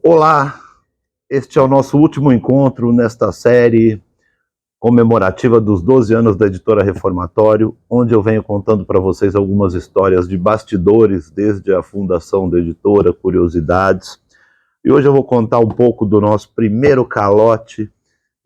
Olá, este é o nosso último encontro nesta série comemorativa dos 12 anos da Editora Reformatório, onde eu venho contando para vocês algumas histórias de bastidores, desde a fundação da editora, curiosidades. E hoje eu vou contar um pouco do nosso primeiro calote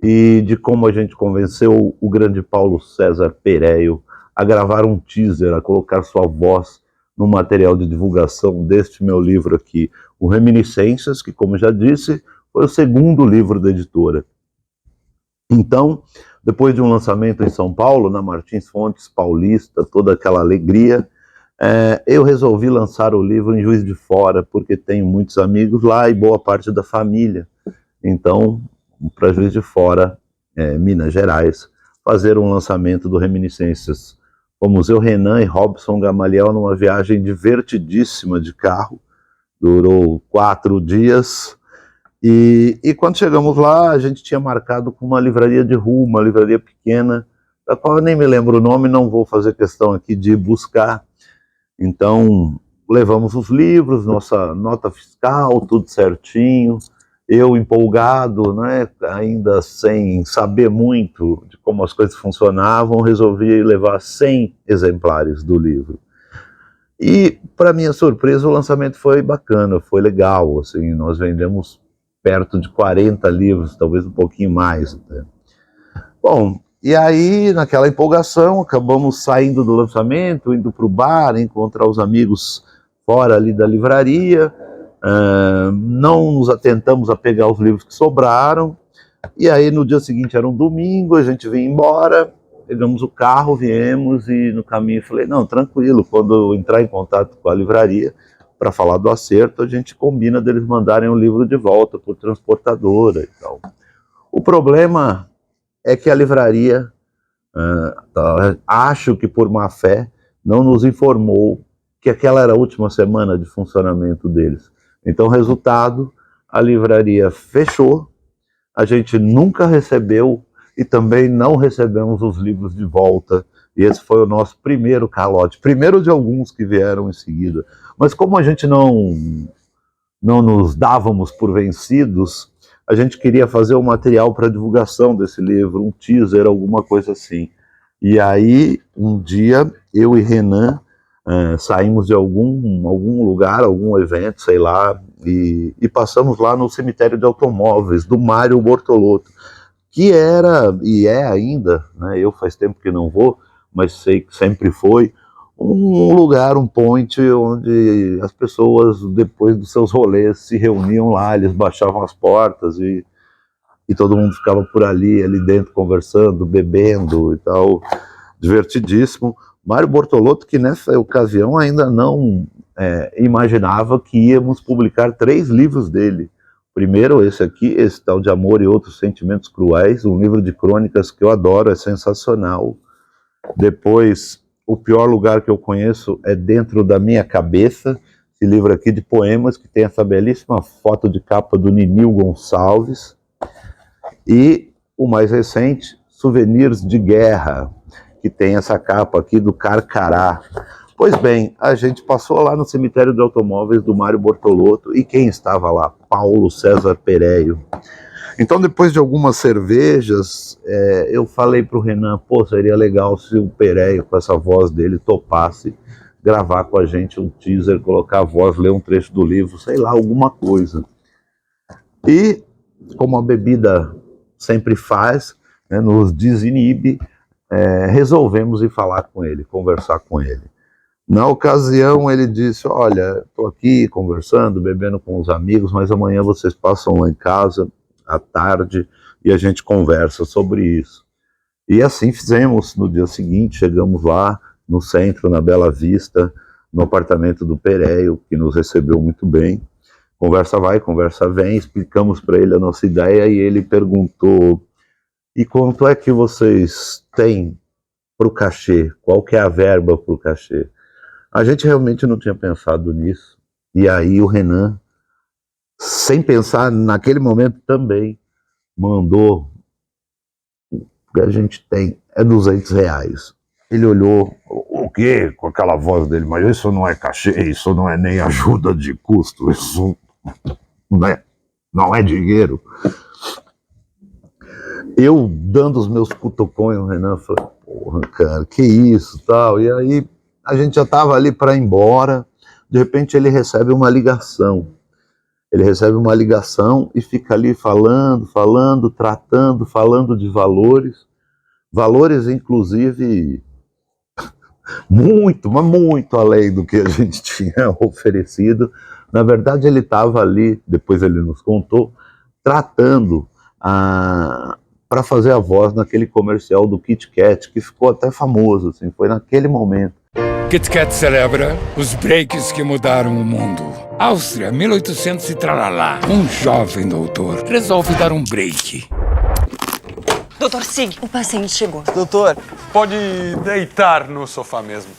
e de como a gente convenceu o grande Paulo César Pereio a gravar um teaser, a colocar sua voz no material de divulgação deste meu livro aqui, o Reminiscências, que, como já disse, foi o segundo livro da editora. Então, depois de um lançamento em São Paulo, na Martins Fontes Paulista, toda aquela alegria, eu resolvi lançar o livro em Juiz de Fora, porque tenho muitos amigos lá e boa parte da família. Então, para Juiz de Fora, Minas Gerais, fazer um lançamento do Reminiscências. Fomos eu, Renan e Robson Gamaliel numa viagem divertidíssima de carro, durou 4 dias, e quando chegamos lá, a gente tinha marcado com uma livraria de rua, uma livraria pequena, da qual eu nem me lembro o nome, não vou fazer questão aqui de buscar. Então, levamos os livros, nossa nota fiscal, tudo certinho, eu empolgado, né, ainda sem saber muito de como as coisas funcionavam, resolvi levar 100 exemplares do livro. E, para minha surpresa, o lançamento foi bacana, foi legal, assim, nós vendemos perto de 40 livros, talvez um pouquinho mais até. Bom, e aí, naquela empolgação, acabamos saindo do lançamento, indo para o bar, encontrar os amigos fora ali da livraria, não nos atentamos a pegar os livros que sobraram, e aí no dia seguinte era um domingo, a gente vinha embora, pegamos o carro, viemos, e no caminho falei, não, tranquilo, quando eu entrar em contato com a livraria para falar do acerto, a gente combina deles mandarem o livro de volta por transportadora e tal. O problema é que a livraria, acho que por má fé, não nos informou que aquela era a última semana de funcionamento deles. Então, resultado, a livraria fechou, a gente nunca recebeu e também não recebemos os livros de volta. E esse foi o nosso primeiro calote, primeiro de alguns que vieram em seguida. Mas como a gente não nos dávamos por vencidos, a gente queria fazer um material para divulgação desse livro, um teaser, alguma coisa assim. E aí, um dia, eu e Renan saímos de algum lugar, algum evento, sei lá, e passamos lá no cemitério de automóveis do Mário Bortolotto, que era, e é ainda, né, eu faz tempo que não vou, mas sei que sempre foi, um lugar, um point, onde as pessoas, depois dos seus rolês, se reuniam lá, eles baixavam as portas e todo mundo ficava por ali dentro, conversando, bebendo e tal, divertidíssimo. Mário Bortolotto, que nessa ocasião ainda não imaginava que íamos publicar 3 livros dele. Primeiro esse aqui, esse tal de Amor e Outros Sentimentos Cruéis, um livro de crônicas que eu adoro, é sensacional. Depois, O Pior Lugar que Eu Conheço é Dentro da Minha Cabeça, esse livro aqui de poemas, que tem essa belíssima foto de capa do Ninil Gonçalves. E o mais recente, Souvenirs de Guerra, que tem essa capa aqui do Carcará. Pois bem, a gente passou lá no cemitério de automóveis do Mário Bortolotto, e quem estava lá? Paulo César Pereio. Então, depois de algumas cervejas, eu falei para o Renan, pô, seria legal se o Pereio, com essa voz dele, topasse gravar com a gente um teaser, colocar a voz, ler um trecho do livro, sei lá, alguma coisa. E, como a bebida sempre faz, né, nos desinibe, resolvemos ir falar com ele, conversar com ele. Na ocasião ele disse, olha, estou aqui conversando, bebendo com os amigos, mas amanhã vocês passam lá em casa, à tarde, e a gente conversa sobre isso. E assim fizemos. No dia seguinte, chegamos lá no centro, na Bela Vista, no apartamento do Pereio, que nos recebeu muito bem. Conversa vai, conversa vem, explicamos para ele a nossa ideia, e ele perguntou, e quanto é que vocês têm para o cachê? Qual que é a verba para o cachê? A gente realmente não tinha pensado nisso. E aí o Renan, sem pensar naquele momento também, mandou, o que a gente tem é R$200. Ele olhou, o quê? Com aquela voz dele, mas isso não é cachê, isso não é nem ajuda de custo, isso, né? não é dinheiro. Eu dando os meus cutucões, o Renan falou, porra, cara, que isso, tal. E aí a gente já estava ali para ir embora, de repente ele recebe uma ligação. Ele recebe uma ligação e fica ali falando, tratando, falando de valores inclusive muito, mas muito além do que a gente tinha oferecido. Na verdade, ele estava ali, depois ele nos contou, tratando para fazer a voz naquele comercial do Kit Kat, que ficou até famoso, assim, foi naquele momento. Kit Kat celebra os breaks que mudaram o mundo. Áustria, 1800 e tralalá. Um jovem doutor resolve dar um break. Doutor Sig, o paciente chegou. Doutor, Pode deitar no sofá mesmo.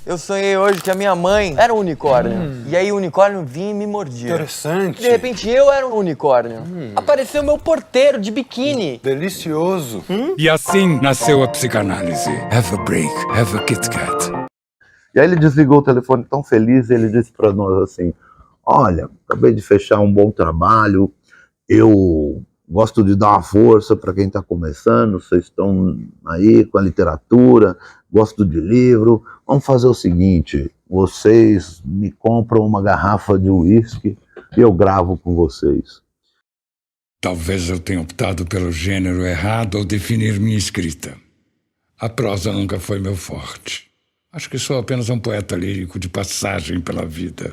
eu sonhei hoje que a minha mãe era um unicórnio. E aí o unicórnio vinha e me mordia. Interessante. De repente eu era um unicórnio. Apareceu meu porteiro de biquíni. Delicioso. E assim nasceu a psicanálise. Have a break, have a Kit Kat. E aí ele desligou o telefone tão feliz, ele disse para nós assim, olha, acabei de fechar um bom trabalho, eu gosto de dar uma força para quem está começando, vocês estão aí com a literatura, gosto de livro, vamos fazer o seguinte, vocês me compram uma garrafa de uísque e eu gravo com vocês. Talvez eu tenha optado pelo gênero errado ao definir minha escrita. A prosa nunca foi meu forte. Acho que sou apenas um poeta lírico de passagem pela vida.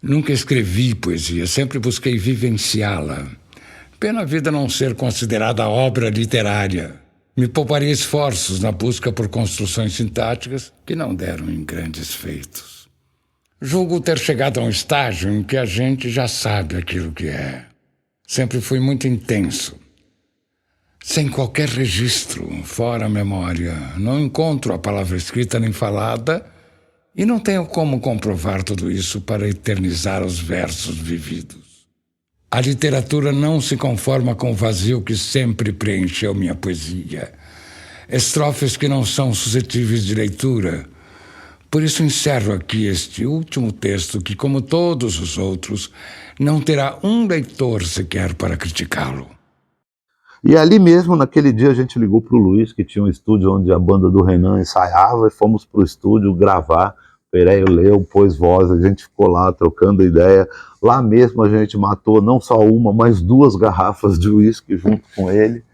Nunca escrevi poesia, sempre busquei vivenciá-la. Pena a vida não ser considerada obra literária. Me pouparia esforços na busca por construções sintáticas que não deram em grandes feitos. Julgo ter chegado a um estágio em que a gente já sabe aquilo que é. Sempre fui muito intenso. Sem qualquer registro, fora a memória. Não encontro a palavra escrita nem falada e não tenho como comprovar tudo isso para eternizar os versos vividos. A literatura não se conforma com o vazio que sempre preencheu minha poesia. Estrofes que não são suscetíveis de leitura. Por isso encerro aqui este último texto que, como todos os outros, não terá um leitor sequer para criticá-lo. E ali mesmo, naquele dia, a gente ligou para o Luiz, que tinha um estúdio onde a banda do Renan ensaiava, e fomos para o estúdio gravar. O Pereio leu, pôs voz, a gente ficou lá trocando ideia. Lá mesmo a gente matou não só uma, mas 2 garrafas de uísque junto com ele.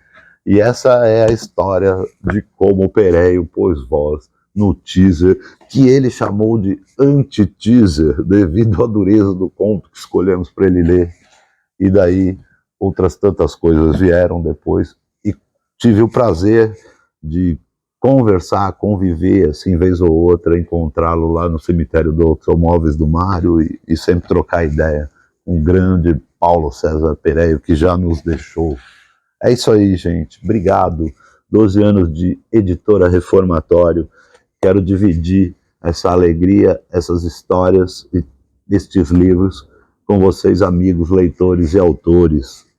E essa é a história de como o Pereio pôs voz no teaser, que ele chamou de anti-teaser, devido à dureza do conto que escolhemos para ele ler. E daí outras tantas coisas vieram depois, e tive o prazer de conversar, conviver, assim, vez ou outra, encontrá-lo lá no cemitério do Automóveis do Mário e sempre trocar ideia. Um grande Paulo César Pereio que já nos deixou. É isso aí, gente. Obrigado. 12 anos de editora Reformatório. Quero dividir essa alegria, essas histórias e estes livros com vocês, amigos, leitores e autores.